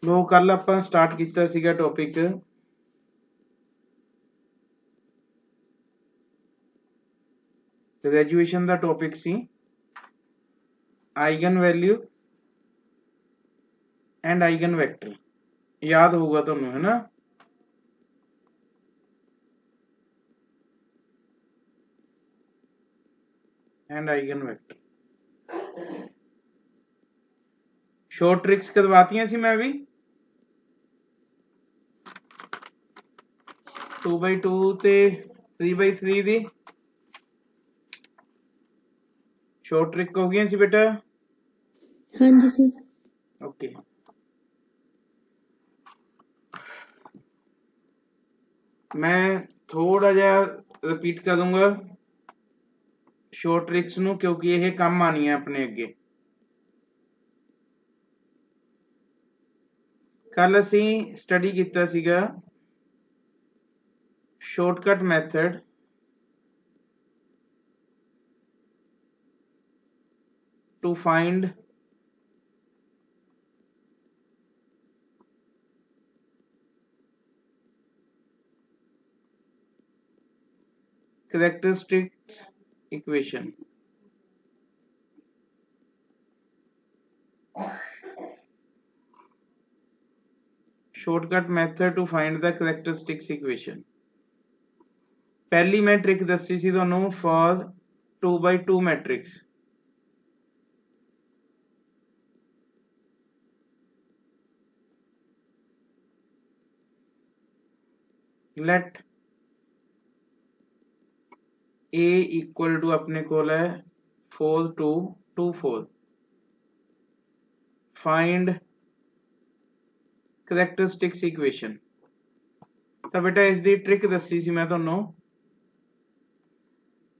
लो कल ਆਪਾਂ स्टार्ट ਕੀਤਾ ਸੀਗਾ टॉपिक ग्रेजुएशन ਦਾ टॉपिक ਸੀ eigenvalue and eigenvector याद होगा ਤੁਹਾਨੂੰ है ना and eigenvector short tricks करवातियां सी मैं भी 2/2 ਤੇ 3/3 ਦੀ शॉर्ट ट्रिक हो गई सी बेटा हाँ जी सर ओके मैं थोड़ा जा रिपीट कर दूंगा शॉर्ट ट्रिक्स नु क्योंकि यह काम आनी है अपने अगे कल असी स्टडी किया सीगा shortcut method to find characteristics equation shortcut method to find the characteristics equation पहली मैं ट्रिक दसी सी तुहानू for 2/2 matrix let A equal to अपने कोल है 4 2 2 4 फाइंड करैक्टरिस्टिक्स इक्वेशन तो बेटा इसकी ट्रिक दसी सी मैं तुहानू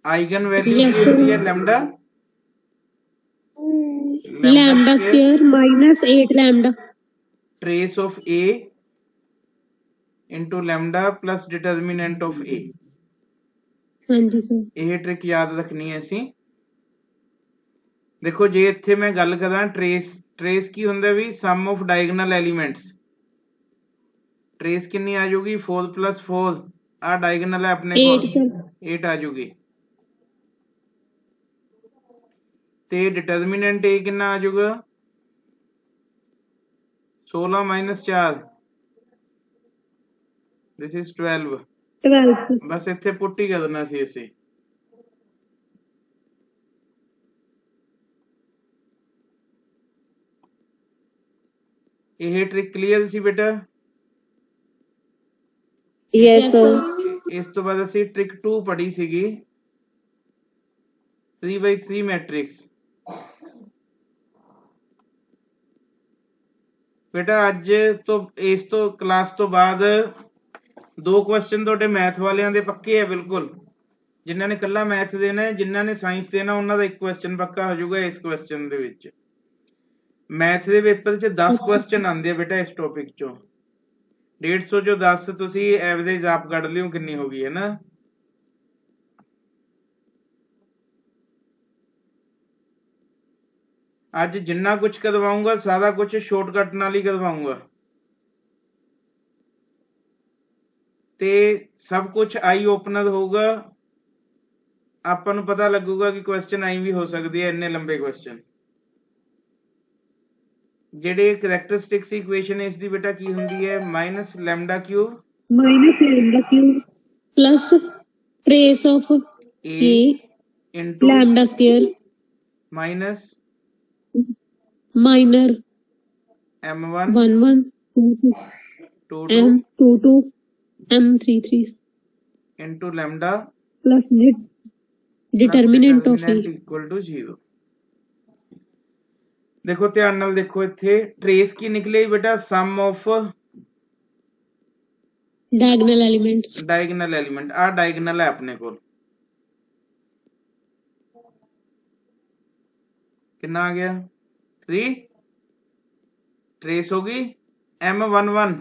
आइगन वैल्यू की होती है lambda lambda square minus 8 lambda trace of A into lambda plus determinant of A हाँ जी सर यह ट्रिक याद रखनी है असी देखो जे इत्थे मैं गल करा ट्रेस ट्रेस की हुंदा भी सम ऑफ डायगोनल एलिमेंट्स ट्रेस कितनी आ जाऊगी 4 + 4 आ डायगोनल है अपने को 8 आ जाऊगी ते डिटरमिनेंट ए कितना आ जाऊगा 16 - 4 दिस इज 12 बस इत्थे पुट ही करना सी असी यह ट्रिक क्लियर सी बेटा यस सर इस तो बाद असी ट्रिक 2 पढ़ी सीगी 3/3 मैट्रिक्स बेटा अज तो इस तो क्लास तो बाद 2 क्वेश्चन तोड़े मैथ वालियां दे पक्के है बिल्कुल जिन्हां ने कल्ला मैथ देना है जिन्हां ने साइंस देना उन्हां दा एक क्वेश्चन पक्का हो जाऊगा इस क्वेश्चन दे विच मैथ दे पेपर च 10 क्वेश्चन आंदे बेटा इस टॉपिक चों 150 चों 10 तुसी एवरेज आप कढ लियो कितनी होगी है ना आज जिन्ना कुछ करवाऊंगा सारा कुछ शॉर्टकट नाल ही करवाऊंगा ते सब कुछ आई ओपनर होगा ਆਪਾਂ ਨੂੰ पता लगूगा कि क्वेश्चन आई भी हो सकती है इन्ने लंबे क्वेश्चन जेडे करैक्टरिस्टिक्स इक्वेशन है इसकी बेटा की होंदी है minus lambda cube plus trace of A into lambda square minus minor m1 11 22 m22 m33 into lambda plus determinant of A equal to 0 देखो ध्यान नाल देखो इत्थे ट्रेस की निकले बेटा sum of diagonal elements diagonal element आ डायगोनल है अपने को कितना आ गया 3 ट्रेस होगी m11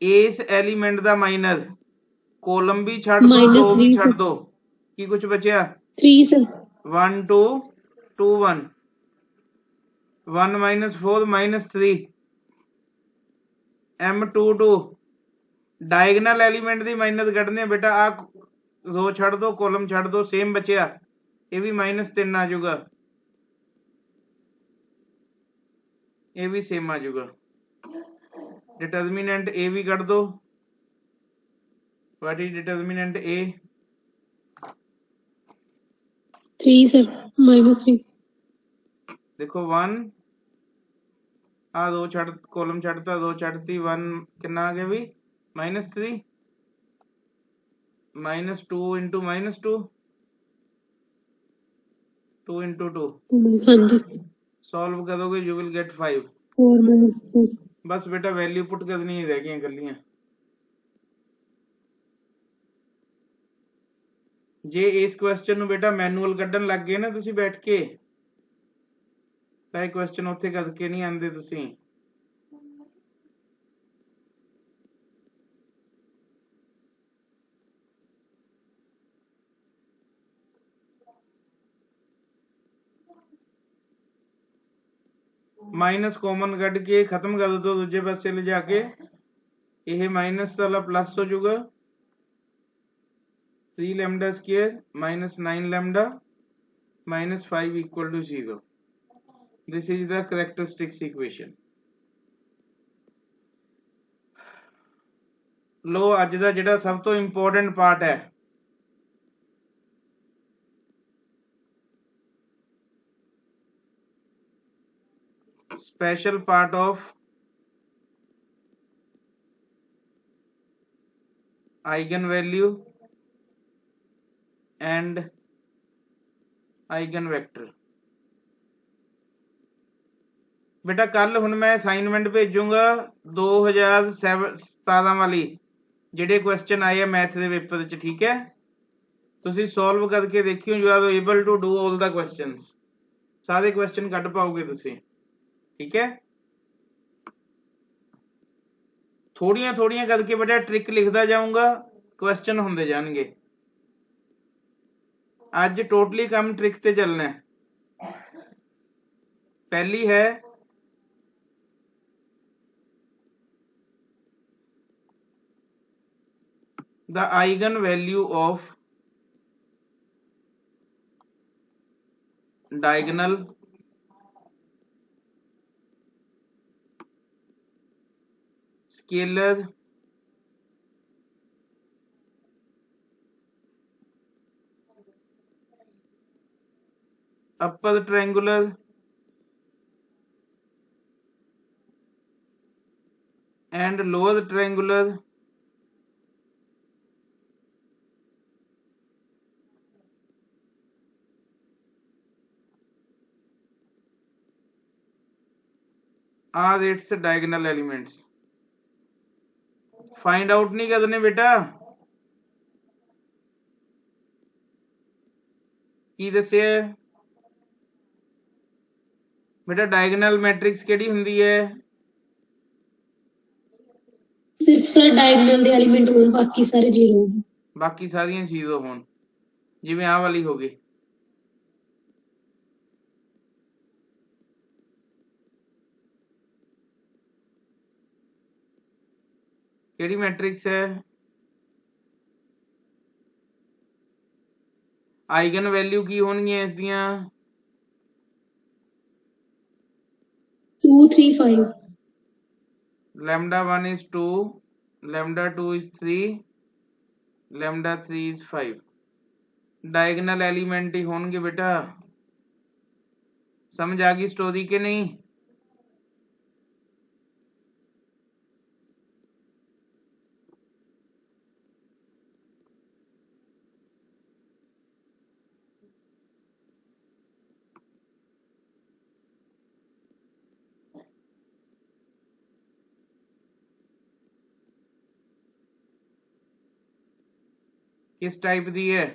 इस एलिमेंट दा माइनर कॉलम भी छड़ दो दो भी छड़ दो की कुछ बचया 3 sir 1 2 2 1 1 minus 4 minus 3 m22 diagonal element की माइनस कढ़ने बेटा आ रो छड़ दो कॉलम छड़ दो सेम बचिया ये भी -3 आ जाऊगा ये भी सेम आ जाऊगा डिटर्मिनेंट ए भी कढ़ दो what is determinant A 3 sir -3 देखो 1 आ दो छड़ कॉलम छड़ता दो छड़ती 1 कितना आ गया भी -3 -2 into -2 2 into 2 हाँ जी सॉल्व करोगे यू विल गेट 5 4 -4 बस बेटा वैल्यू पुट करनी ही रह गई गलियां जे इस क्वेश्चन ਨੂੰ बेटा मैनुअल ਕੱਢਣ ਲੱਗ ਗਏ ਨਾ ਤੁਸੀਂ ਬੈਠ ਕੇ ਤਾਂ ਇਹ ਕੁਐਸਚਨ ਉੱਥੇ ਕਰਕੇ ਨਹੀਂ ਆਂਦੇ ਤੁਸੀਂ माइनस कॉमन कट के खत्म कर दो दूजे पासे ले जाके यह माइनस वाला प्लस हो जाऊगा 3 lambda square -9 lambda -5 equal to 0 this is the characteristics equation लो अज दा जिहड़ा सब तो इंपॉर्टेंट पार्ट है special part of eigenvalue and eigenvector बेटा कल हुण मैं असाइनमेंट भेजूंगा 2017 वाली जिहड़े क्वेश्चन आए मैथ दे पेपर च ठीक है तुसी सॉल्व करके देखियो you are able to do all the questions सारे क्वेश्चन कढ पाओगे तुसी ठीक है थोड़ियां थोड़ियां करके बेटा ट्रिक लिखता जाऊंगा क्वेश्चन होंदे जाएंगे आज टोटली काम ट्रिक ते चलना है पहली है the eigenvalue of diagonal scalar upper triangular and lower triangular are its diagonal elements find out नहीं करने बेटा की दसिया बेटा डायगोनल मैट्रिक्स केड़ी हुंदी है सिर्फ सर डायगोनल दे एलिमेंट होण बाकी सारे जीरो बाकी सारियां जीरो होण जिवें आ वाली हो गई केड़ी मैट्रिक्स है आइगन वैल्यू की होणगियां इस दियां 2 3 5 lambda 1 is 2 lambda 2 is 3 lambda 3 is 5 diagonal element ही होणगे बेटा समझ आ गई स्टोरी के नहीं किस टाइप दी है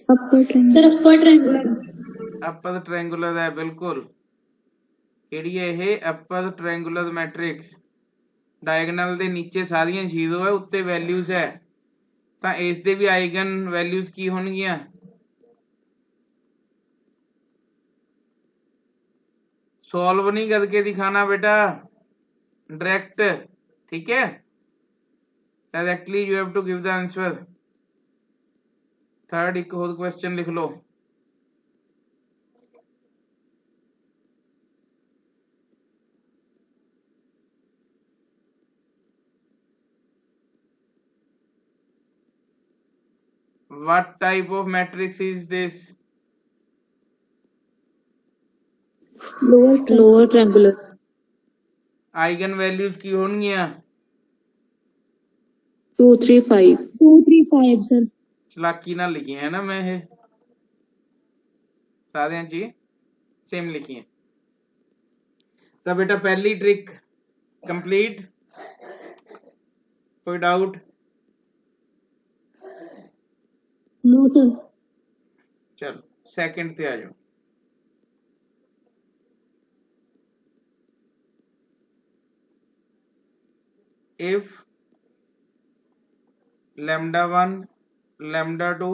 सर अपर ट्रायंगुलर है बिल्कुल केड़ी है ये अपर ट्रायंगुलर मैट्रिक्स डायगोनल दे नीचे सारियां जीरो है उत्ते वैल्यूज है ਤਾਂ ਇਸ ਦੇ ਵੀ ਆਈਗਨ ਵੈਲਿਊਜ਼ ਕੀ ਹੋਣਗੀਆਂ? सॉल्व नहीं करके दिखाना बेटा, डायरेक्ट, ठीक है? Directly you have to give the answer. Third एक और क्वेश्चन लिख लो। What type of matrix is this? lower triangular eigenvalues की होंगियां 2 3 5 2 3 5 सर चलाकी ना लिखी है ना मैं ये सारे जी सेम लिखी है। तो बेटा पहली ट्रिक कंप्लीट, कोई डाउट? No sir. चलो सेकंड पे आ जाओ। if λ1 λ2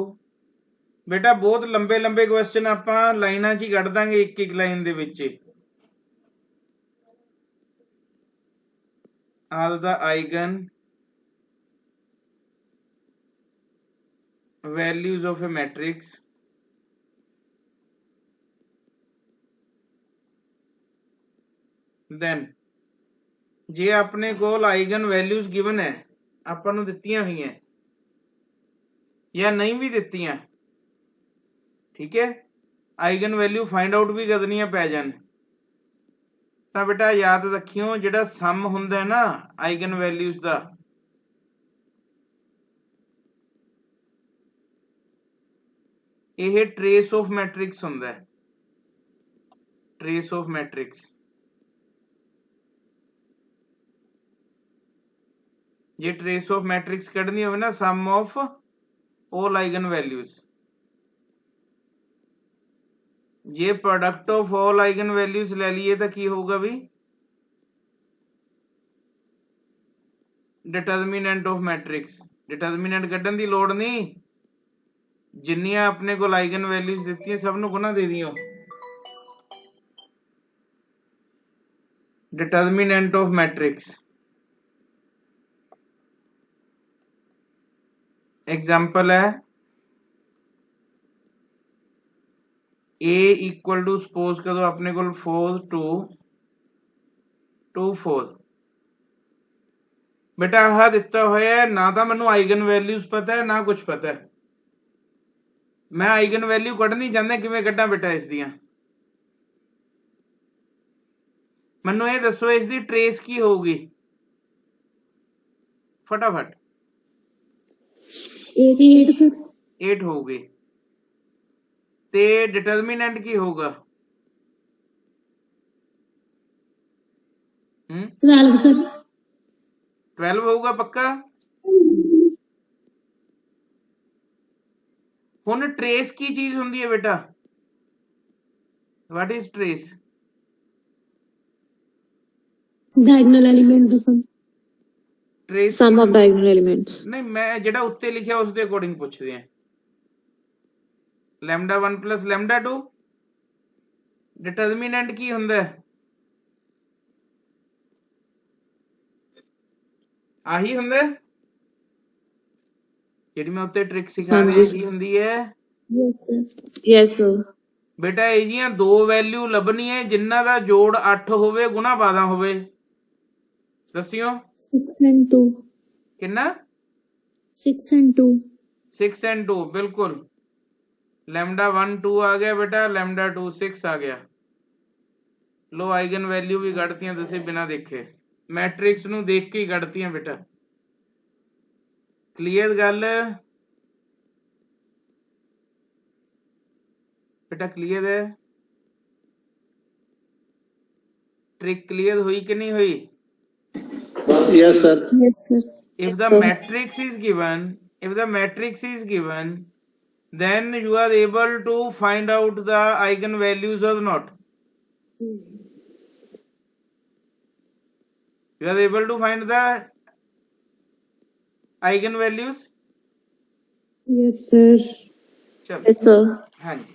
बेटा बहुत लंबे लंबे क्वेश्चन ਆਪਾਂ ਲਾਈਨਾਂ 'ਚ ਹੀ ਕੱਢ ਦਾਂਗੇ ਇੱਕ ਇੱਕ ਲਾਈਨ ਦੇ ਵਿੱਚ। are the eigen values of a matrix then ਜੇ ਆਪਣੇ ਕੋਲ ਆਈਗਨ ਵੈਲਿਊਜ਼ ਗਿਵਨ ਹੈ ਆਪਾਂ ਨੂੰ ਦਿੱਤੀਆਂ ਹੋਈਆਂ ਜਾਂ ਨਹੀਂ ਵੀ ਦਿੱਤੀਆਂ, ਠੀਕ ਹੈ, ਆਈਗਨ ਵੈਲਿਊ ਫਾਈਂਡ ਆਊਟ ਵੀ ਕਰਨੀਆਂ ਪੈ ਜਾਣ ਤਾਂ ਬੇਟਾ ਯਾਦ ਰੱਖਿਓ ਜਿਹੜਾ ਸਮ ਹੁੰਦਾ ਨਾ ਆਈਗਨ ਵੈਲਿਊਜ਼ ਦਾ ਇਹ ਟ੍ਰੇਸ ਆਫ ਮੈਟ੍ਰਿਕਸ ਹੁੰਦਾ ਹੈ। ट्रेस ऑफ मैट्रिक्स ये ट्रेस ऑफ मैट्रिक्स कढ़नी हो ना सम ऑफ ऑल आइगन वैल्यूज, ये product of all eigen values ले लिए तो की होगा भी डिटर्मिनेंट ऑफ मैट्रिक्स। डिटर्मिनेंट कढ़न की लोड़ नहीं, जिन्नियां अपने को आइगन वैल्यूज दित्तियां सब नूं गुना दे दियो। डिटर्मिनेंट ऑफ मैट्रिक्स एग्जाम्पल है A इक्वल टू सपोज करो अपने को 4 2 2 4 बेटा आह दिता होया ना तो मैनू आइगन वैल्यूज पता है ना कुछ पता है, मैं आइगन वैल्यू कढ़नी चाहता किवें कढ़ा बेटा इस दियां मैनू ये दसो इसकी ट्रेस की होगी फटाफट 8 होगी ते डिटर्मिनेंट की होगा 12 सर 12 होगा पक्का। हुण ट्रेस की चीज होंदी है बेटा, what is trace? Diagonal element the sum trace sum of diagonal elements नहीं मैं जेड़ा उत्ते लिखिया उस दे अकॉर्डिंग पूछदे हैं। λ1 प्लस λ2 डिटर्मिनेंट की हुंदा है आही हुंदा है जेड़ी मैं उत्ते ट्रिक सिखा रहा की हुंदी है। यस सर बेटा इजियां दो वैल्यू लभनी है जिन्ना दा जोड़ 8 होवे गुना 12 होवे, दसियो 6 and 2 कितना 6 and 2 6 and 2 बिल्कुल λ1 2 आ गया बेटा λ2 6 आ गया। लो आइगन वैल्यू भी कढ़तियां तुसीं बिना देखे मैट्रिक्स नूं देख के ही कढ़तियां बेटा। क्लीयर गल बेटा, क्लियर है? ट्रिक क्लियर हुई कि नहीं हुई? yes sir yes sir if the matrix is given then you are able to find out the eigen values or not? You are able to find the eigen values? Yes, sir. चलो Yes, sir. हाँ जी,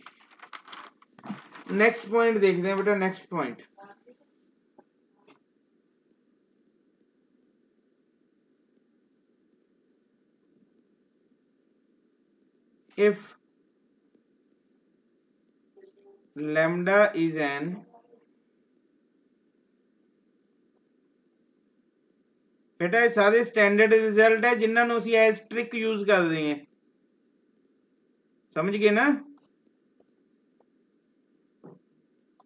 next point देखते हैं बेटा। Next point, if lambda is an बेटा ये सारे standard result है जिन्हों ਨੂੰ ਅਸੀਂ ਐਸ ਟ੍ਰਿਕ ਯੂਜ਼ ਕਰਦੇ ਹਾਂ, ਸਮਝ ਗਏ ਨਾ।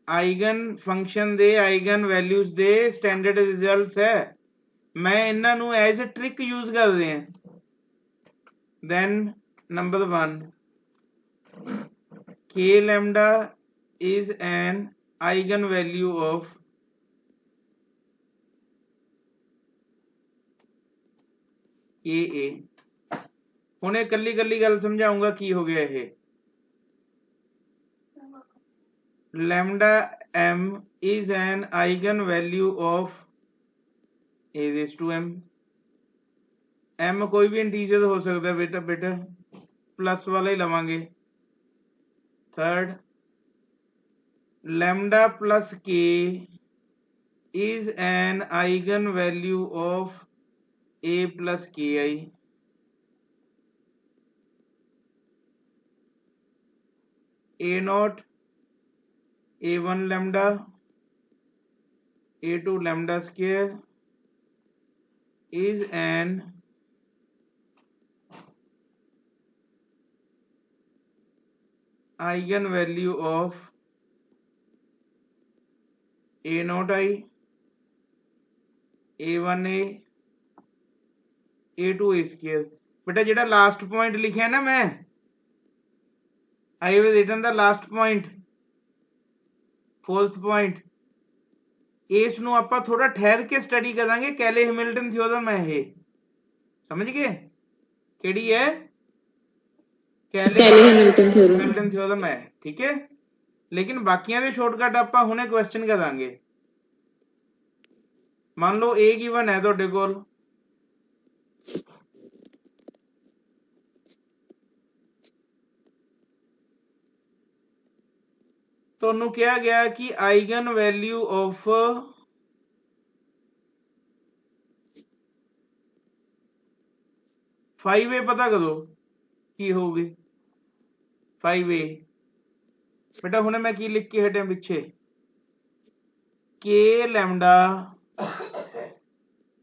ਆਈਗਨ ਫੰਕਸ਼ਨ ਦੇ ਆਈਗਨ ਵੈਲਿਊਜ਼ ਦੇ ਸਟੈਂਡਰਡ ਰਿਜ਼ਲਟਸ ਹੈ, ਮੈਂ ਇਹਨਾਂ ਨੂੰ ਐਜ਼ ਅ ਟ੍ਰਿਕ ਯੂਜ਼ ਕਰਦੇ ਹਾਂ। then number 1, k lambda is an eigenvalue of ka। ਹੁਣ ਇਹ ਕੱਲੀ ਕੱਲੀ ਗੱਲ ਸਮਝਾਉਂਗਾ ਕੀ ਹੋ ਗਿਆ ਇਹ। lambda m is an eigenvalue of a raised to m। m कोई भी इंटीजर हो सकता है बेटा, बेटा प्लस वाला ही लवांगे। Third, lambda plus k is an eigenvalue of a plus ki। a naught, a1 lambda, a2 lambda square is an eigenvalue of a naught I, a1a, a2 square। बेटा जेड़ा लास्ट पॉइंट लिखा है ना मैं, I have written the last point, fourth point, इस ਨੂੰ ਆਪਾਂ ਥੋੜਾ ਠਹਿਰ ਕੇ ਸਟੱਡੀ ਕਰਾਂਗੇ। ਕੈਲੇ ਹੈਮਿਲਟਨ ਥਿਓਰਮ ਹੈ ਇਹ, ਸਮਝ ਗਏ ਕਿਹੜੀ ਹੈ? ਕੈਲੇ ਹੈਮਿਲਟਨ ਥਿਓਰਮ ਹੈ, ਠੀਕ ਹੈ। ਲੇਕਿਨ ਬਾਕੀਆਂ ਦੇ ਸ਼ਾਰਟਕਟ ਆਪਾਂ ਹੁਣੇ ਕੁਐਸਚਨ ਕਰਾਂਗੇ। ਮੰਨ ਲਓ a ਗਿਵਨ ਹੈ ਤੁਹਾਡੇ ਕੋਲ, ਤੁਹਾਨੂੰ ਕਿਹਾ ਗਿਆ ਕਿ ਆਈਗਨ ਵੈਲਿਊ ਆਫ फाइव ए पता करो की होगी। 5a बेटा हुणे मैं की लिख के हटिया पिछे, के lambda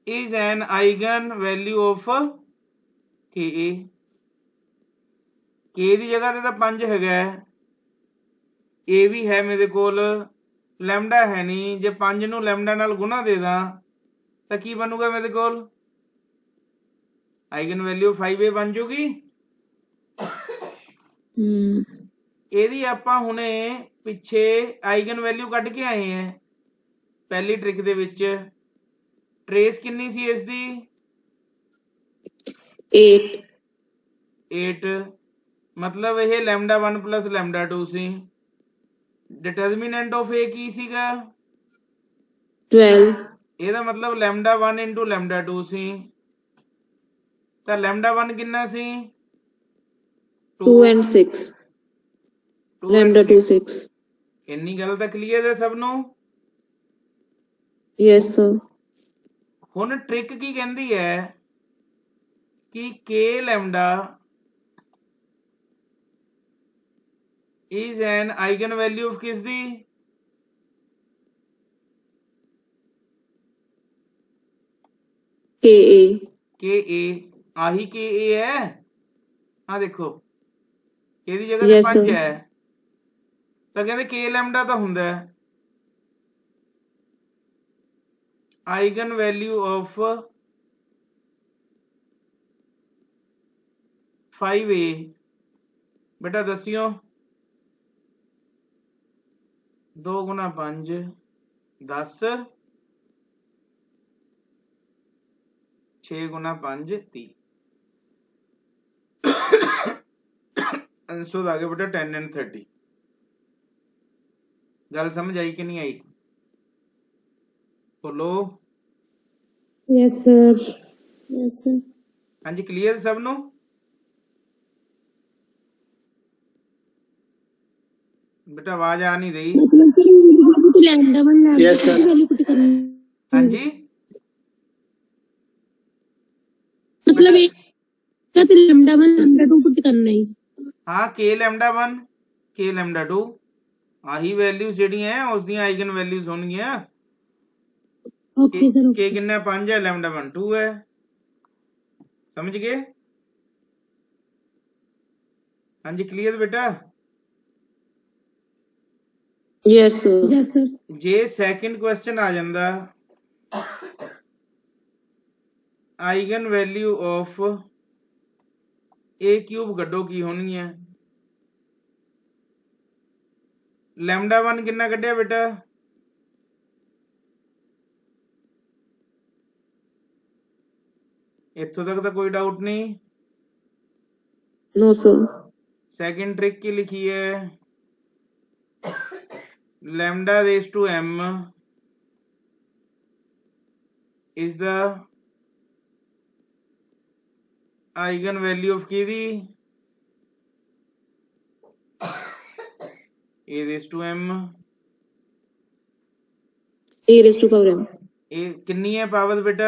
is an eigen value of के ए। के दी जगह ते 5 हैगा, ए भी है मेरे कोल, लैम्डा है नहीं। जे 5 नूं लैम्डा नाल गुणा दे दा तां की बनूगा मेरे कोल? आइगन वैल्यू 5a बन जूगी। ਇਹਦੀ ਆਪਾਂ ਹੁਣੇ ਪਿੱਛੇ ਆਈਗਨ ਵੈਲਿਊ ਕੱਢ ਕੇ ਆਏ ਆ ਪਹਿਲੀ ਟ੍ਰਿਕ ਦੇ ਵਿੱਚ। ਟ੍ਰੇਸ ਕਿੰਨੀ ਸੀ ਇਸ ਦੀ? 8 मतलब ਇਹ ਲੈਮਡਾ 1 plus ਲੈਮਡਾ 2 ਸੀ। ਡਿਟਰਮੀਨੈਂਟ ਆਫ a ਕੀ ਸੀਗਾ? 12। ਇਹਦਾ ਮਤਲਬ ਲੈਮਡਾ 1 into ਲੈਮਡਾ 2 ਸੀ। ਤਾਂ ਲੈਮਡਾ 1 ਕਿੰਨਾ ਸੀ? 2 and 6। lambda 2 6। ਇੰਨੀ ਗੱਲ ਤਾਂ ਕਲੀਅਰ ਹੈ ਸਭ ਨੂੰ? yes sir। ਹੁਣ ਟ੍ਰਿਕ ਕੀ ਕਹਿੰਦੀ ਹੈ ਕਿ k lambda is an eigen value of किस दी? ka। आही ka है, हाँ देखो ਇਹਦੀ ਜਗ੍ਹਾ ਤੇ 5 ਹੈ ਤਾਂ ਕਹਿੰਦੇ k lambda ਤਾਂ ਹੁੰਦਾ ਹੈ ਆਈਗਨ ਵੈਲਿਊ ਆਫ 5a। बेटा दसियो 2 गुना 5 10, 6 गुना 5 30। आंसर आ गया बेटा 10 and 30। गल समझ आई कि नहीं आई? बोलो। yes sir। yes sir। हाँ जी क्लियर सब नो? बेटा आवाज आ नहीं रही। मतलब कि लैम्डा 1 लैम्डा Yes, sir. की वैल्यू पुट करनी हाँ जी मतलब एक का ते लैम्डा 1 लैम्डा 2 पुट करना है। हाँ के लैम्डा 1 के लैम्डा 2 आही वैल्यूज ਜਿਹੜੀਆਂ ਹੈ ਉਸ ਦੀਆਂ ਆਈਗਨ ਵੈਲਿਊਜ਼ ਹੋਣਗੀਆਂ। ओके सर के ओके कितना 5 है लैम्डा 1 2 है। समझ गए? हाँ जी क्लियर बेटा। Yes, sir. यस सर जे सैकंड क्वेश्चन आ ਜਾਂਦਾ eigen value of a cube ਕੱਢੋ ਕੀ ਹੋਣਗੀਆਂ। लैम्डा 1 कितना ਕੱਢਿਆ बेटा? इत्थों तक तो कोई डाउट नहीं। No, sir. सेकंड ट्रिक की लिखी है lambda raise to m is the eigenvalue of की दी a raise to m। A raised to power m. A कितनी है पावर बेटा?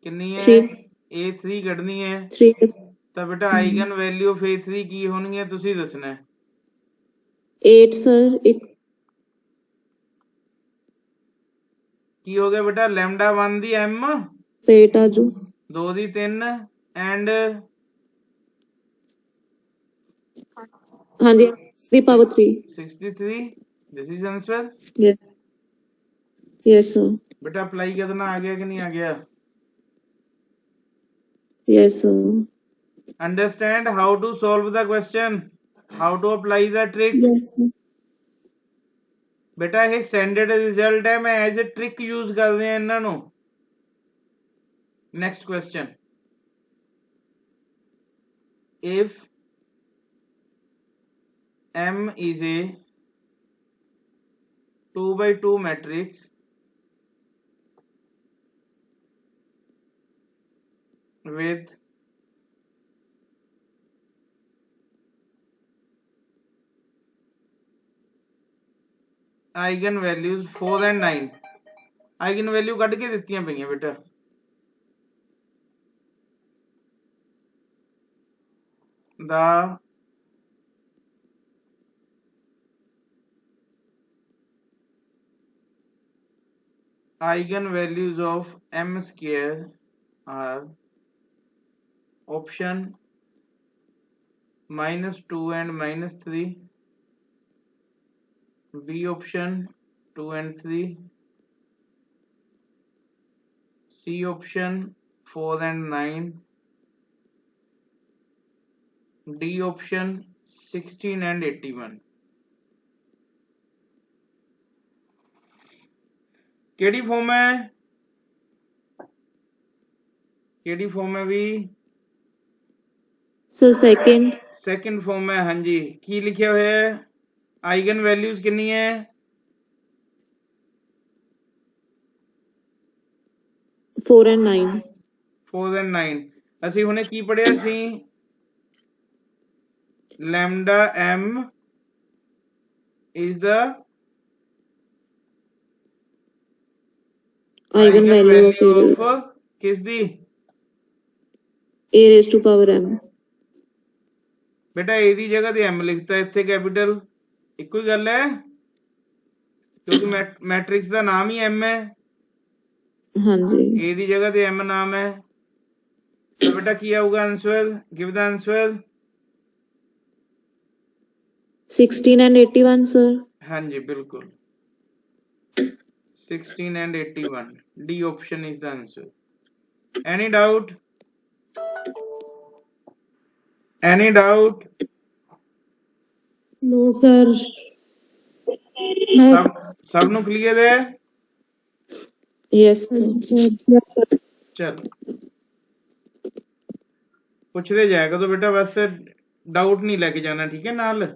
कितनी है? 3. a3 ਕੱਢਣੀ है 3. ਤਾਂ बेटा आइगन वैल्यू ऑफ a3 ਕੀ ਹੋਣਗੀਆਂ ਤੁਸੀਂ ਦੱਸਣਾ ਹੈ। 8, sir. एक ਕੀ ਹੋ ਗਿਆ बेटा? लैम्डा 1 ਦੀ m 8 आजू 2 ਦੀ 3 एंड हाँ जी 6 the power 3. 63 this is answer. Yes. Yes, sir. बेटा अप्लाई करना आ गया कि नहीं आ गया? Yes, sir. Understand how to solve the question, how to apply the trick. Yes sir बेटा ये स्टैंडर्ड रिजल्ट है, मैं एज ए ट्रिक यूज कर रहे हैं इन्हां नूं। Next question if m is a 2x2 matrix with eigen values 4 and 9 eigen value cut के दित्तियां पईयां बेटा। The eigen values of m square are option -2 and -3, B option 2 and 3, C option 4 and 9, D option 16 and 81। केड़ी form है? केड़ी form है भी? Sir, second. Second form है। हाँ जी की लिखा हुआ है? आइगन वैल्यूज कितनी है? 4 and 9. 4 and 9। ਅਸੀਂ ਹੁਣੇ ਕੀ ਪੜਿਆ ਸੀ? Lambda m is the Eigen value of of किस दी? a raised to power m. बेटा ए दी जगह ते m लिखता इत्थे कैपिटल इक्को ही गल है क्योंकि मैट्रिक्स का नाम ही m है। हाँ जी ए दी जगह ते m नाम है तो बेटा की आऊगा answer? Give the answer. 16 and 81, sir. हाँ जी बिल्कुल 16 and 81 D option is the answer. Any doubt? Any doubt? No sir सब नु क्लियर है? Yes, sir. चलो पूछते जाएगा तो बेटा बस डाउट नहीं लेके जाना ठीक है नाल।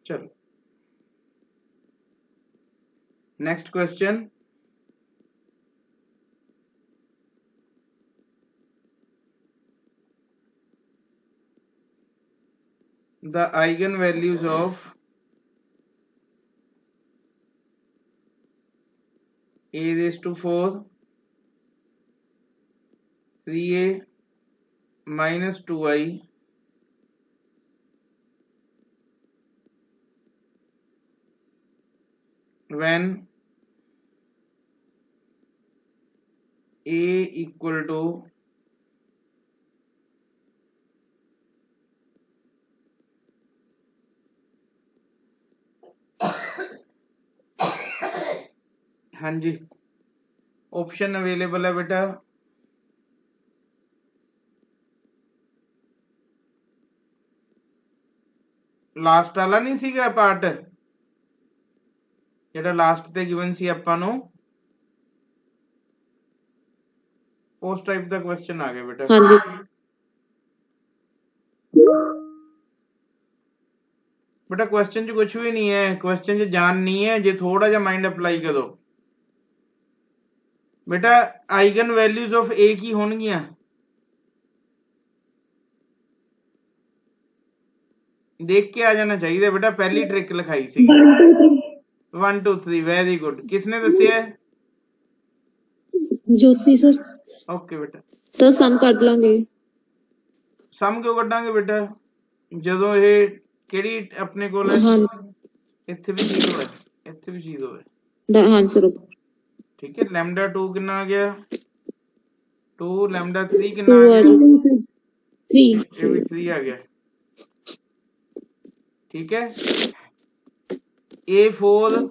चलो next question the eigenvalues of a raised to 4 3a minus 2i when a equal to हाँ जी ऑप्शन अवेलेबल है बेटा ਲਾਸਟ ਵਾਲਾ ਨਹੀਂ ਸੀਗਾ ਪਾਰਟ ਜਿਹੜਾ ਲਾਸਟ ਤੇ ਗਿਵਨ ਸੀ ਆਪਾਂ ਨੂੰ ਉਸ ਟਾਈਪ ਦਾ ਕੁਐਸਚਨ ਆ ਗਿਆ ਬੇਟਾ ਹਾਂਜੀ बेटा क्वेश्चन च कुछ भी नहीं है क्वेश्चन च जान नहीं है जे थोड़ा जा माइंड अप्लाई करो बेटा आइगन वैल्यूज ऑफ ए की होणगियां देख के आ जाना चाहिए बेटा पहली ट्रिक लिखाई सी 1 2 3 वेरी गुड किसने दसिया है ज्योति सर ओके बेटा ਸਰ ਸਮ ਕੱਢ ਲਾਂਗੇ ਸਮ ਕਿਉਂ ਕੱਢਾਂਗੇ ਬੇਟਾ ਜਦੋਂ ਇਹ ਕਿਹੜੀ ਆਪਣੇ ਕੋਲ ਹੈ हाँ ਇੱਥੇ ਵੀ 0 ਹੈ ਇੱਥੇ ਵੀ 0 ਹੈ ਹਾਂ ਸਰ ठीक है लैम्डा 2 कितना आ गया 2 लैम्डा 3 कितना आ गया 3 ये भी 3 आ गया ठीक है A4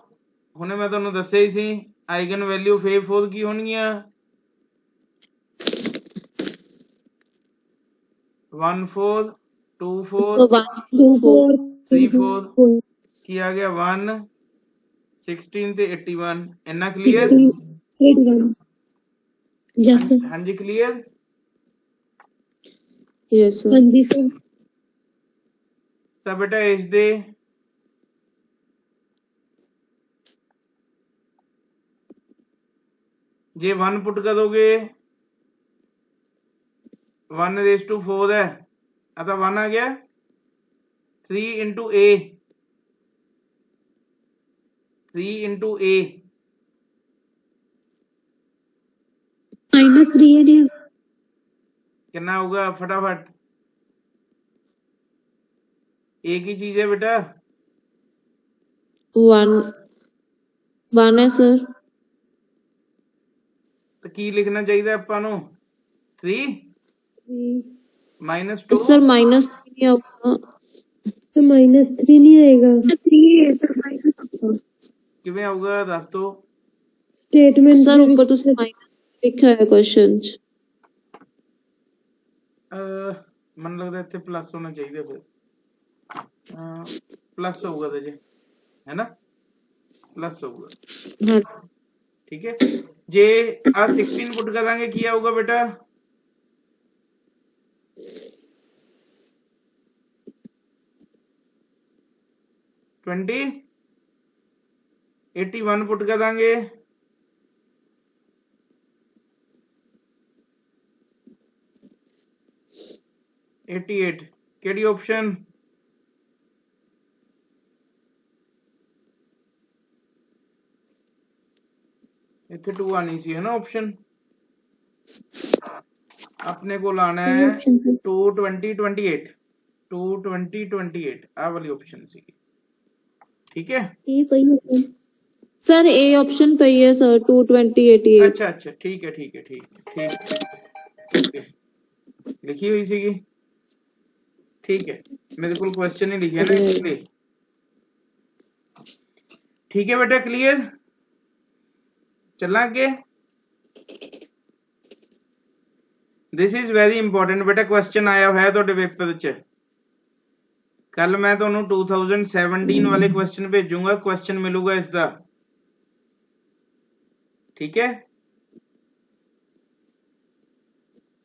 ਹੁਣੇ ਮੈਂ ਤੁਹਾਨੂੰ ਦੱਸਿਆ ਹੀ ਸੀ ਆਈਗਨ ਵੈਲਿਊ ਆਫ A4 ਕੀ ਹੋਣਗੀਆਂ 1 4 2 4 2 4 3 4 ਕੀ ਆ ਗਿਆ 1 16 ਤੇ 81 ਇੰਨਾ ਕਲੀਅਰ 81 यस सर ਹਾਂਜੀ ਕਲੀਅਰ ਯੈਸ ਸਰ हाँ जी सर ਤਾਂ ਬੇਟਾ ਇਸ ਦੇ ਜੇ 1 ਪੁੱਟ ਕਰੋਗੇ 1 रेज़ टू 4 है आता 1 आ गया 3 इंटू a 3 इंटू a -3 है डियर कितना होगा फटाफट एक ही चीज है बेटा 1 ਹੈ ਸਰ तो की लिखना चाहिए ਆਪਾਂ ਨੂੰ 3 -2 ਸਰ ਮਾਈਨਸ ਨਹੀਂ ਆਊਗਾ तो -3 नहीं आएगा 3 है सर ਕਿਵੇਂ ਆਊਗਾ ਦੱਸ ਦੋ स्टेटमेंट ਸਰ ਉੱਪਰ ਤੁਸੀਂ ਮਾਈਨਸ ਲਿਖਿਆ ਹੈ ਕੁਐਸਚਨ ਚ ਮੈਨੂੰ ਲੱਗਦਾ ਇੱਥੇ ਪਲੱਸ ਹੋਣਾ ਚਾਹੀਦਾ ਫਿਰ ਪਲੱਸ ਹੋਊਗਾ ਤੇ ਜੇ ਹੈ ਨਾ ਪਲੱਸ ਹੋਊਗਾ ਹਾਂ ठीक है जे आ 16 पुट कर देंगे क्या होगा बेटा 20 81 पुट कर देंगे 88 केड़ी ऑप्शन इतने 2 आनी सी है ना ऑप्शन अपने को लाना है 220 28 220 28 आ वाली ऑप्शन सी ठीक है ये वही होता है ਸਰ ਇਹ ਆਪਸ਼ਨ ਪਈ ਹੈ ਸਰ 22088 अच्छा अच्छा ठीक है ठीक है ठीक है ठीक है लिखी हुई सी ठीक है मेरे को क्वेश्चन ही लिखे ना इसलिए ठीक है बेटा क्लियर चलना आगे दिस इज वेरी इंपॉर्टेंट बेटा क्वेश्चन आया हुआ है ਤੁਹਾਡੇ ਪੇਪਰ ਚ ਕੱਲ ਮੈਂ ਤੁਹਾਨੂੰ 2017 ਵਾਲੇ क्वेश्चन भेजूंगा क्वेश्चन मिलूगा इसका ठीक है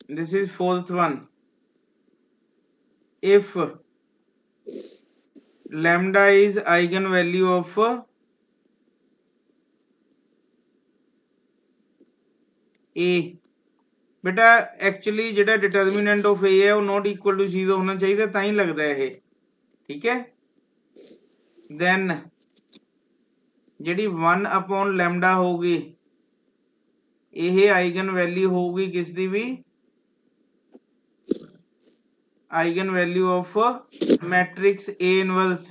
this is fourth one if lambda is eigenvalue of a बेटा एक्चुअली जेड़ा डिटर्मिनेंट ऑफ a है वो नॉट इक्वल टू 0 होना चाहिए ਤਾਂ ਹੀ ਲੱਗਦਾ ਇਹ ठीक है। देन ਜਿਹੜੀ 1/λ ਹੋਊਗੀ ਇਹ ਆਈਗਨ ਵੈल्यू ਹੋਊਗੀ ਕਿਸ ਦੀ ਵੀ eigenvalue of matrix A inverse.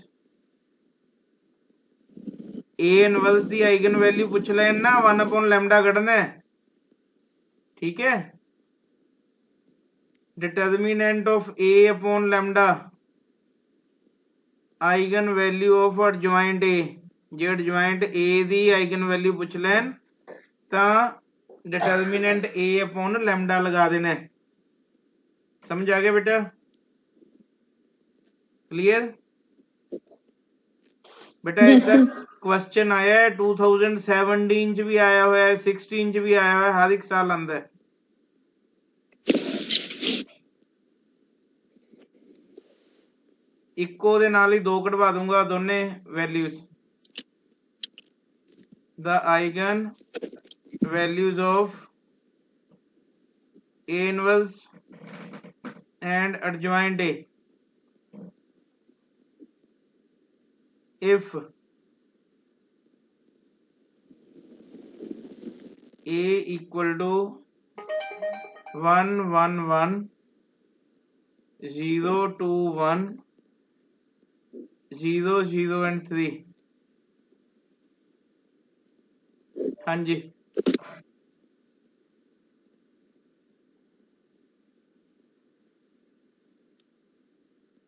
A inverse ਦੀ ਆਈਗਨ ਵੈल्यू ਪੁੱਛ ਲੈਣ ਨਾ 1/λ ਕੱਢਣਾ ਹੈ, ठीक है। Determinant of A/λ eigenvalue of adjoint A, जे एडजॉइंट A दी आइगन वैल्यू पूछ लैन तां डिटर्मिनेंट A/λ लगा देना है। समझ आ गया बेटा? क्लियर बेटा? Yes, इसका sir. क्वेश्चन आया है 2017 च भी आया हुआ है, 16 च भी आया हुआ है, हर एक साल आंदा है। इको दे नाल ही दो कटवा दूंगा दोने values. The eigen values of A inverse and adjoint A if A equal to 1 1 1 0 2 1 0 0 and 3। हाँ जी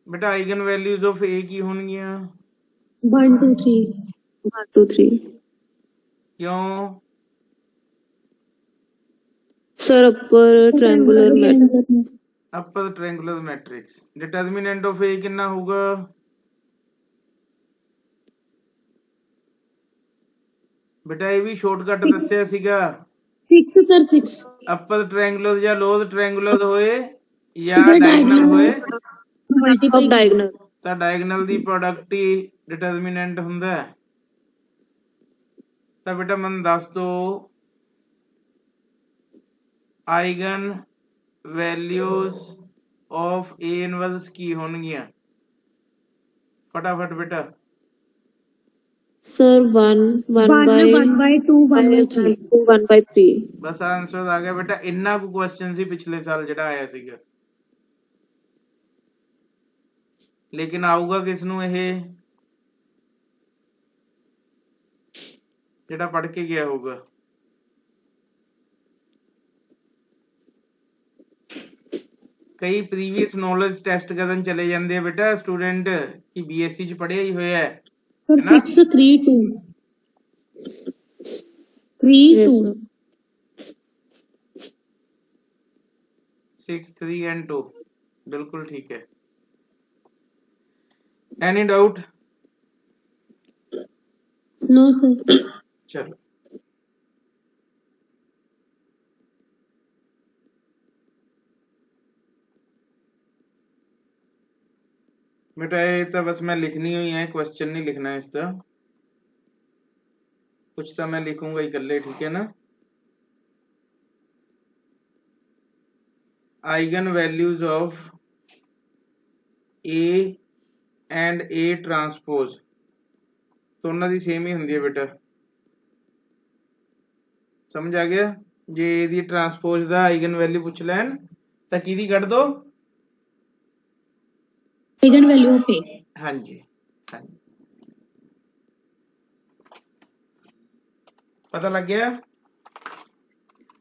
बेटा आइगन वैल्यूज ऑफ A की होंगियां 1 2 3 1 2 3 क्यों? Sir upper triangular matrix upper triangular matrix. Determinant of A कितना होगा? बेटा ये भी शॉर्टकट दस्या सीगा 6 sir 6 अपर ट्रायंगुलर या लोअर ट्रायंगुलर होए या बेटा डायगोनल diagonal होए multiply ऑफ डायगोनल ਤਾਂ ਡਾਇਗਨਲ ਦੀ ਪ੍ਰੋਡਕਟ ਹੀ ਡਿਟਰਮੀਨੈਂਟ ਹੁੰਦਾ ਹੈ। ਤਾਂ ਬੇਟਾ ਮੈਨੂੰ ਦੱਸ ਦੋ eigen values of A inverse ਕੀ ਹੋਣਗੀਆਂ? ਫਟਾਫਟ ਬੇਟਾ। Sir 1 1 by 1 by 2 1 by 3 1 by 3 bus answer ਆ ਗਿਆ ਬੇਟਾ। ਇੰਨਾ ਕੁ ਕੁਐਸਚਨ ਸੀ ਪਿਛਲੇ ਸਾਲ ਜਿਹੜਾ ਆਇਆ ਸੀਗਾ, ਲੇਕਿਨ ਆਊਗਾ ਕਿਸ ਨੂੰ ਇਹ ਜਿਹੜਾ ਪੜ੍ਹ ਕੇ ਗਿਆ ਹੋਊਗਾ। ਕਈ ਪ੍ਰੀਵੀਅਸ ਨੌਲੇਜ ਟੈਸਟ ਕਰਨ ਚਲੇ ਜਾਂਦੇ ਆ ਬੇਟਾ ਸਟੂਡੈਂਟ ਕਿ BSc ਚ ਪੜ੍ਹਿਆ ਹੀ ਹੋਇਆ ਹੈ sir ना? 6 3 2 3 yes 2 sir 6 3 and 2 बिल्कुल ठीक है। Any doubt? no sir चलो बेटा ये तो बस मैं लिखनी हुई है, क्वेश्चन नहीं लिखना है इसका। कुछ तो मैं लिखूंगा ही कल्ले, ठीक है ना। Eigen values of A and A transpose दोनों दी सेम ही होंदी है बेटा। समझ आ गया? जे A दी ट्रांसपोज दा आइगन वैल्यू पूछ लैन तां किहदी कढ दो? आइगन वैल्यू ऑफ A हाँ जी हाँ जी, पता लग गया?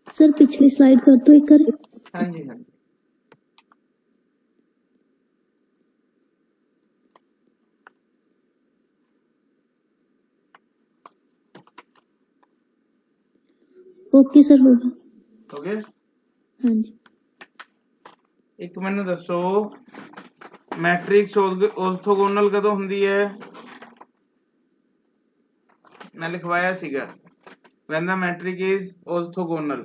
सर पिछली स्लाइड कर दो एक करें। हाँ जी हाँ जी। ओके सर होगा। हो गया? हाँ जी एक मैंने दसो मैट्रिक्स ऑर्थोगोनल कदों हुंदी है? मैं लिखवाया सीगा when the matrix is orthogonal।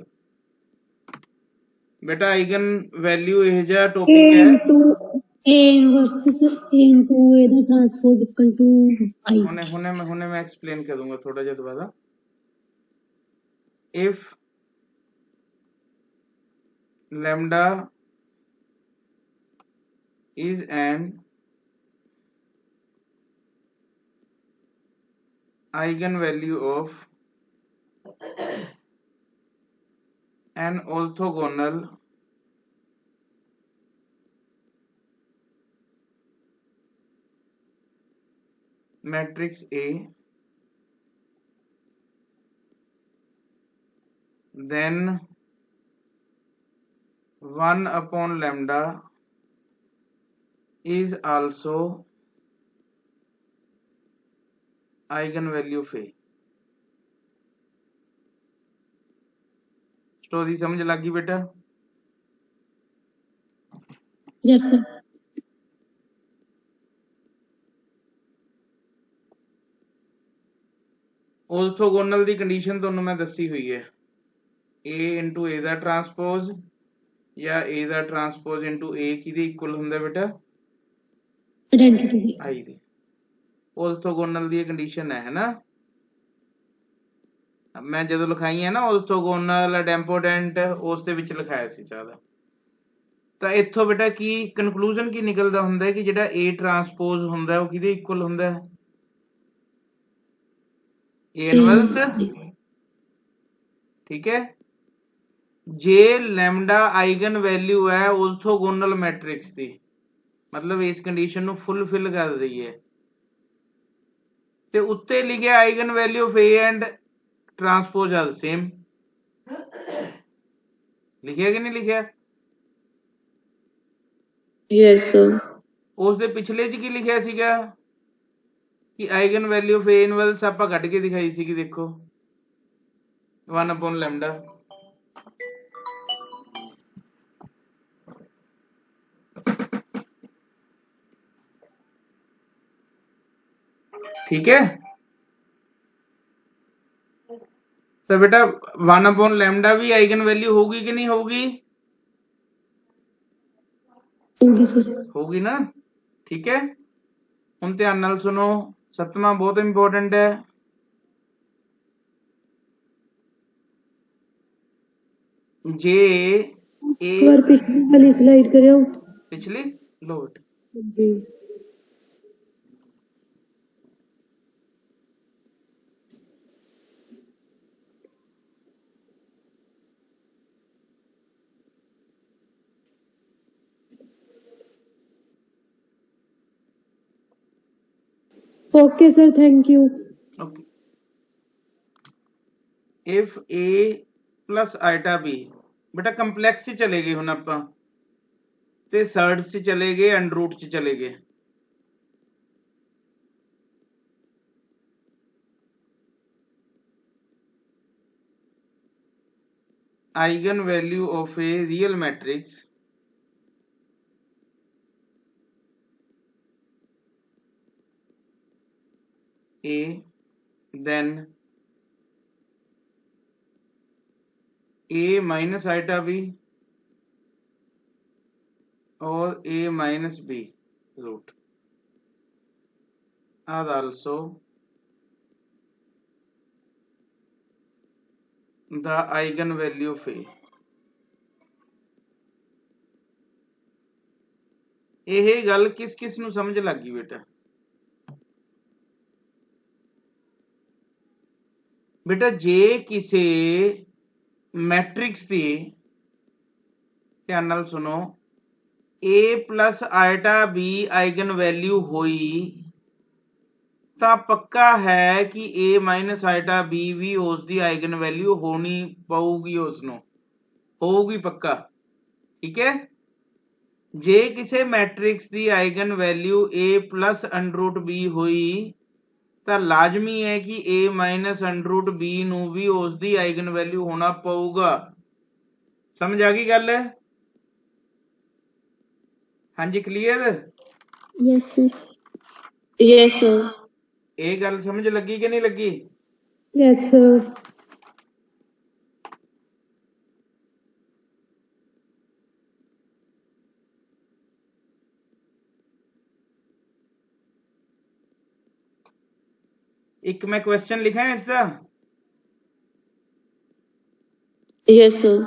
बेटा आइगन वैल्यू ਇਹ ਜਿਹਾ टॉपिक है A inverse A into A the transpose equal to I हुने मैं एक्सप्लेन कर दूंगा थोड़ा जिहा दोबारा। if lambda is an eigenvalue of an orthogonal matrix A, then 1 upon lambda is also eigenvalue of A। Story समझ लगी बेटा? Yes sir. ऑर्थोगोनल दी कंडीशन ਤੁਹਾਨੂੰ ਮੈਂ ਦੱਸੀ ਹੋਈ ਹੈ, A into A ਦਾ ਟਰਾਂਸਪੋਜ਼ ਜਾਂ A ਦਾ ਟਰਾਂਸਪੋਜ਼ into A ਕਿਹਦੇ ਇਕੁਅਲ ਹੁੰਦਾ ਬੇਟਾ? ਆਇਡੈਂटिटी ਦੀ। I the. Orthogonal the condition ਹੈ ਨਾ, ਮੈਂ ਜਦੋਂ ਲਿਖਾਈ ਹੈ ਨਾ ऑर्थोगोनल एडेम्पोडेंट ਉਸ ਦੇ ਵਿੱਚ ਲਿਖਾਇਆ ਸੀ ਜ਼ਿਆਦਾ। ਤਾਂ ਇੱਥੋਂ ਬੇਟਾ ਕੀ ਕਨਕਲੂਜਨ ਕੀ ਨਿਕਲਦਾ ਹੁੰਦਾ ਹੈ ਕਿ ਜਿਹੜਾ A ਟਰਾਂਸਪੋਜ਼ ਹੁੰਦਾ ਉਹ ਕਿਹਦੇ ਇਕੁਅਲ ਹੁੰਦਾ ਹੈ? A inverse. ठीक है, जे लैम्डा आइगन वैल्यू है ऑर्थोगोनल मैट्रिक्स दी, मतलब इस कंडीशन नु फुलफिल कर रही है, ते उत्ते लिखे eigenvalue of A and transpose are same. लिखिया कि नहीं लिखिया? Yes sir. उस दे पिछले च की लिखिया सीगा कि eigenvalue of A inverse आपां कढ के दिखाई सी, देखो 1 अपॉन लैम्डा। ठीक है, तो बेटा 1 अपॉन लैम्डा भी आइगन वैल्यू होगी कि नहीं होगी? होगी सर। होगी ना। ठीक है, हुण ध्यान नाल सुनो, 7वां बहुत इंपॉर्टेंट है। जे ए पिछली वाली स्लाइड करो, पिछली लोट जी। Okay sir, thank you. Okay, if a plus iota b, बेटा कंप्लेक्स च चले गए हुण आपां ते सर्ड्स च चले गए, अंडरूट च चले गए। Eigen value of a real matrix A, then A minus iota B or A minus B root are also the eigenvalue of A। ਇਹ ਗੱਲ ਕਿਸ ਕਿਸ ਨੂੰ ਸਮਝ ਲੱਗੀ बेटा? बेटा जे किसी मैट्रिक्स की, ध्यान नाल सुनो, A plus iota B eigenvalue हुई तो पक्का है कि A माइनस आइटा B भी उसकी आइगन वैल्यू होनी पऊगी, उसनो होगी पक्का। ठीक है, जे किसी मैट्रिक्स की eigen value A plus under root B हुई तो लाजमी है कि A माइनस अंडरूट B नू भी उसकी आइगन वैल्यू होना पऊगा। समझ आ गई गल? हाँ जी, clear? Yes sir. Yes sir. ये गल समझ लगी कि नहीं लगी? Yes sir. एक मैं क्वेश्चन लिखा है इसका। Yes sir.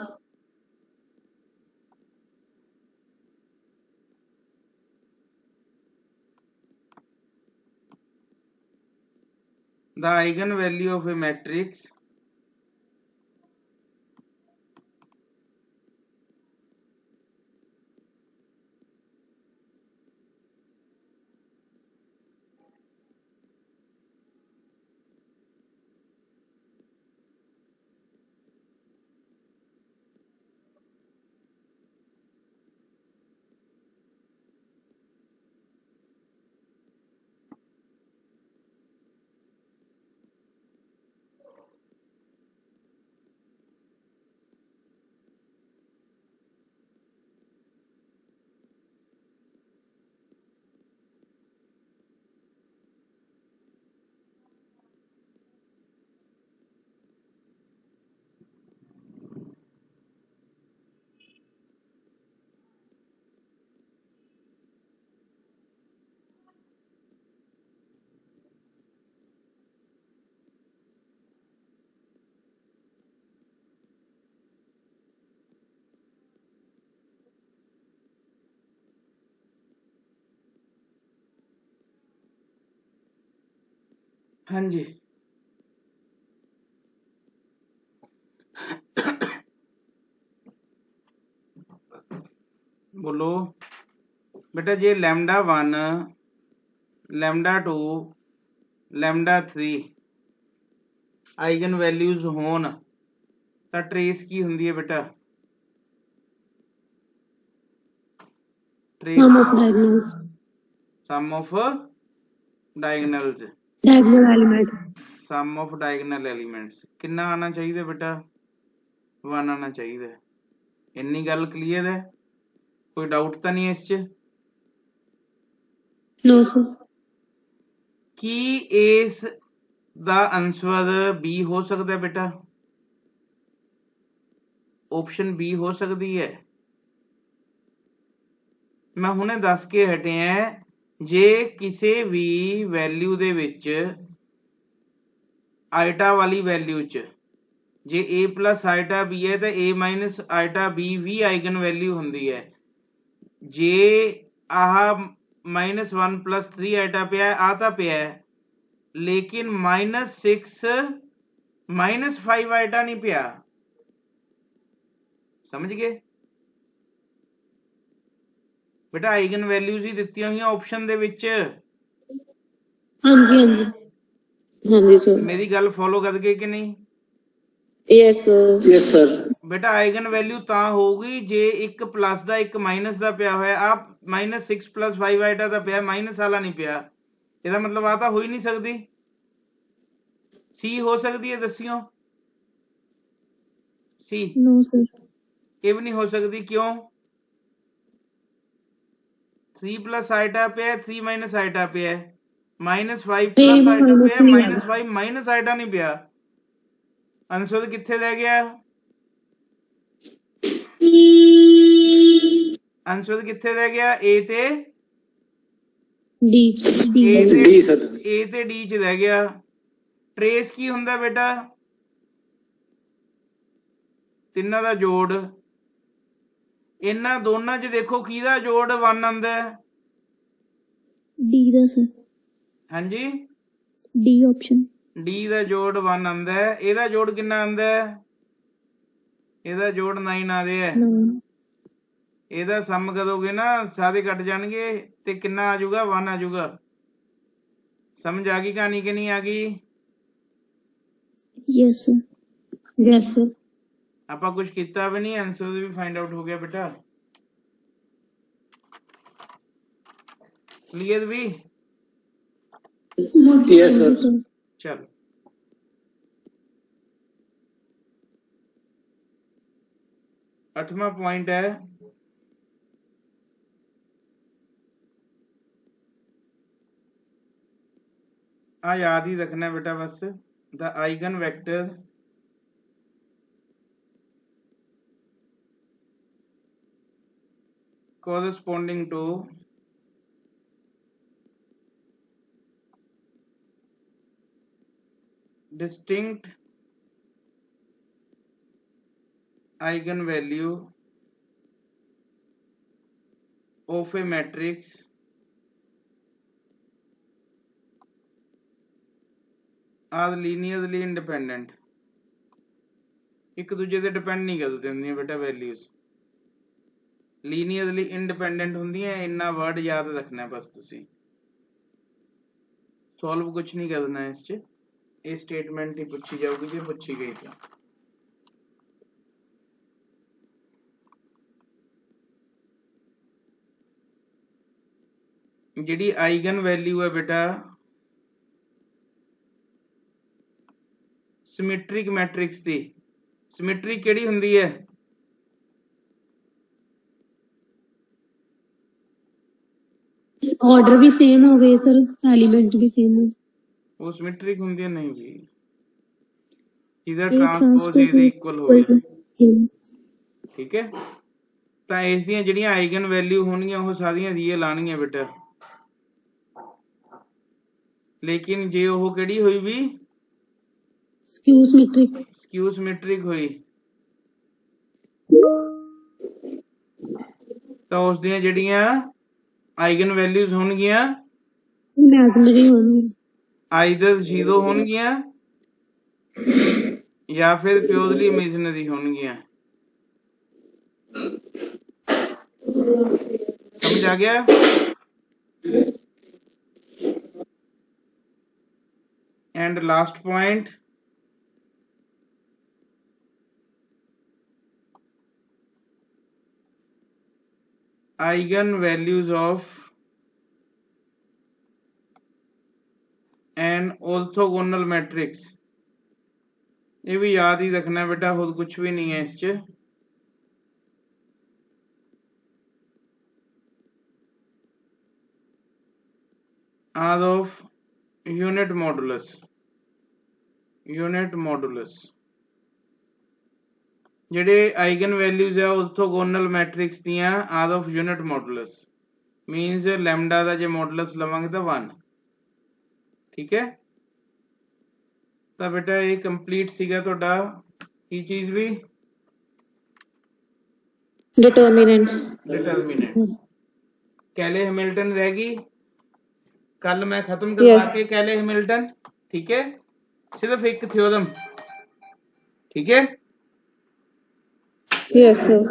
the eigenvalue of a matrix हाँ जी बोलो बेटा जे lambda 1 lambda 2 lambda 3 eigenvalues होन ਤਾਂ ट्रेस की ਹੁੰਦੀ ਹੈ बेटा Sum of diagonals. sum of diagonals Diagonal element. sum of diagonal elements कितना आना चाहिए बेटा 1 आना चाहिए इन्नी गल क्लियर है कोई डाउट तो नहीं है इस च No, sir. की इस दा आंसर बी हो सकता है बेटा ऑप्शन बी हो सकती है मैं हुणे दस के हटे हैं जे किसी भी वैल्यू दे विच आइटा वाली वैल्यू च जे ए प्लस आइटा बी है तो ए माइनस आइटा बी भी आइगन वैल्यू होंदी है जे आह -1 + 3 आइटा पिया आ तो पिया लेकिन -6 -5 आइटा नहीं पिया समझ गए बेटा आइगन वैल्यूज ही दित्ती हुई ऑप्शन दे विच हाँ जी हाँ जी हाँ जी सर मेरी गल फॉलो कर गए कि नहीं यस सर यस सर बेटा आइगन वैल्यू ਤਾਂ ਹੋਊਗੀ ਜੇ ਇੱਕ ਪਲੱਸ ਦਾ ਇੱਕ ਮਾਈਨਸ ਦਾ ਪਿਆ ਹੋਇਆ ਆ -6 + 5 ਆਈਟਾ ਦਾ ਪਿਆ ਮਾਈਨਸ ਵਾਲਾ ਨਹੀਂ ਪਿਆ ਇਹਦਾ ਮਤਲਬ ਆ ਤਾਂ ਹੋ ਹੀ ਨਹੀਂ ਸਕਦੀ ਸੀ ਹੋ ਸਕਦੀ ਹੈ ਦੱਸਿਓ ਸੀ No, sir. ਇਹ ਵੀ ਨਹੀਂ ਹੋ ਸਕਦੀ ਕਿਉਂ 3 + ਆਈਟਾ ਪਿਆ 3 - ਆਈਟਾ ਪਿਆ -5 + ਆਈਟਾ ਪਿਆ -5 - ਆਈਟਾ ਨਹੀਂ ਪਿਆ ਆਂਸਰ ਕਿੱਥੇ ਰਹਿ ਗਿਆ आंसर किथे रह गया ए ते D. D. ए ते डी सर ए ते डी च रह गया ट्रेस की हुंदा बेटा तिन्ना दा जोड़ इन्ना दोनों च देखो किहदा जोड़ 1 आंदा है D ਦਾ sir. हाँ जी D option. डी दा जोड़ 1 आंदा है एदा जोड़ कितना आंदा है एदा जोड़ 9 आ रहा है No. ਇਹਦਾ ਸਮ ਕਰੋਗੇ ਨਾ ਸਾਰੇ ਕੱਟ ਜਾਣਗੇ ਤੇ ਕਿੰਨਾ ਆ ਜਾਊਗਾ 1 ਆ ਜਾਊਗਾ ਸਮਝ ਆ ਗਈ ਕਹਾਣੀ ਕਿ ਨਹੀਂ ਆ ਗਈ Yes, sir. Yes, sir. ਆਪਾਂ ਕੁਝ ਕੀਤਾ ਵੀ ਨਹੀਂ ਆਂਸਰ ਵੀ ਫਾਈਂਡ ਆਊਟ ਹੋ ਗਿਆ ਬੇਟਾ क्लियर भी यस सर चलो आठवां पॉइंट है आ याद ही रखना बेटा बस the eigenvector corresponding to distinct eigenvalue of a matrix are linearly independent, ਇੱਕ ਦੂਜੇ ਤੇ ਡਿਪੈਂਡ ਨਹੀਂ ਕਰਦੇ ਹੁੰਦੀਆਂ ਬੇਟਾ ਵੈਲਿਊਜ਼, ਲੀਨੀਅਰਲੀ ਇੰਡੀਪੈਂਡੈਂਟ ਹੁੰਦੀਆਂ। ਇੰਨਾ ਵਰਡ ਯਾਦ ਰੱਖਣਾ ਬਸ ਤੁਸੀਂ, ਸੋਲਵ ਕੁਝ ਨਹੀਂ ਕਰਨਾ ਇਸ ਚ, ਇਹ ਸਟੇਟਮੈਂਟ ਹੀ ਪੁੱਛੀ ਜਾਊਗੀ ਜੇ ਪੁੱਛੀ ਗਈ ਤਾਂ। ਜਿਹੜੀ ਆਈਗਨ ਵੈਲਿਊ ਹੈ ਬੇਟਾ ਸਿਮੈਟ੍ਰਿਕ ਮੈਟ੍ਰਿਕਸ ਦੀ, ਸਿਮੈਟ੍ਰਿਕ ਕਿਹੜੀ ਹੁੰਦੀ ਹੈ? ऑर्डर भी सेम हो गए सर, एलिमेंट भी सेम हो। ਉਹ ਸਿਮੈਟ੍ਰਿਕ ਹੁੰਦੀ ਹੈ ਨਹੀਂ ਵੀ, ਜਿਹਦਾ ਇਹ ਟਰਾਂਸਪੋਜ਼ transpose ਇਹਦੇ ਇਕੁਅਲ ਹੋਵੇ, same। ਠੀਕ ਹੈ। ਤਾਂ ਇਸ ਦੀਆਂ ਜਿਹੜੀਆਂ ਆਈਗਨ ਵੈਲਿਊ ਹੋਣਗੀਆਂ ਉਹ ਸਾਰੀਆਂ ਰੀਅਲ ਆਣਗੀਆਂ ਬੇਟਾ, ਲੇਕਿਨ ਜੇ ਉਹ ਕਿਹੜੀ ਹੋਈ ਵੀ स्क्यू सिमेट्रिक। ਸਕਿਊ ਸਿਮੈਟ੍ਰਿਕ ਹੋਈ ਤਾਂ ਉਸ ਦੀਆਂ ਜਿਹੜੀਆਂ ਆਈਗਨ ਵੈਲਿਊਜ਼ ਹੋਣਗੀਆਂ इमेजिनरी होंगे। ਆਈਦਰ 0 ਹੋਣਗੀਆਂ ਜਾਂ ਫਿਰ ਪਿਓਰਲੀ ਇਮੇਜਨਰੀ ਹੋਣਗੀਆਂ। ਸਮਝ ਆ ਗਿਆ? And last point, eigen values of an orthogonal matrix। ये भी याद ही रखना है बेटा, और कुछ भी नहीं है इस च। R of unit modulus, unit modulus ਜਿਹੜੇ ਆਈਗਨ ਵੈਲਿਊਜ਼ ਆ orthogonal ਮੈਟ੍ਰਿਕਸ ਦੀਆਂ R of unit modulus means lambda ਦਾ ਜੇ ਮੋਡੂਲਸ ਲਵਾਂਗੇ ਤਾਂ 1, ਠੀਕ ਹੈ। ਤਾਂ ਬੇਟਾ ਇਹ ਕੰਪਲੀਟ ਸੀਗਾ ਤੁਹਾਡਾ ਕੀ ਚੀਜ਼ ਵੀ डिटर्मिनेंट्स। कैले हैमिल्टन रहेगी, कल मैं खत्म करवा के कैले हैमिल्टन, ठीक है। सिर्फ एक थ्योरम, ठीक है। Yes sir.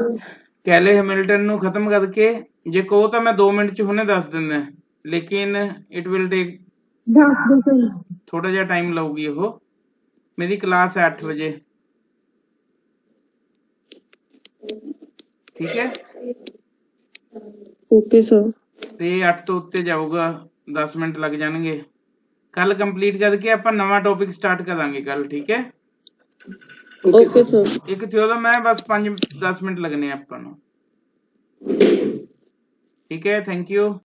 कैले हैमिल्टन ਨੂੰ ਖਤਮ ਕਰਕੇ ਜੇ ਕਹੋ ਤਾਂ ਮੈਂ 2 ਮਿੰਟ ਚ ਹੁਣੇ ਦੱਸ ਦਿੰਦਾ, ਲੇਕਿਨ ਇਟ ਵਿਲ ਟੇਕ ਥੋੜਾ ਜਿਹਾ ਟਾਈਮ ਲਊਗੀ। ਉਹ ਮੇਰੀ ਕਲਾਸ ਹੈ 8 ਵਜੇ, ठीक है। Okay sir. ਤੇ 8 ਤੋਂ ਉੱਤੇ ਜਾਊਗਾ, 10 ਮਿੰਟ ਲੱਗ ਜਾਣਗੇ। ਕੱਲ ਕੰਪਲੀਟ ਕਰਕੇ ਆਪਾਂ ਨਵਾਂ ਟੌਪਿਕ ਸਟਾਰਟ ਕਰਾਂਗੇ ਕੱਲ, ਠੀਕ ਹੈ। Okay sir. ਇੱਕ ਥਿਓਰਮ ਹੈ, ਬਸ 5-10 ਮਿੰਟ ਲੱਗਣੇ ਆਪਾਂ ਨੂੰ, ਠੀਕ ਹੈ। Thank you.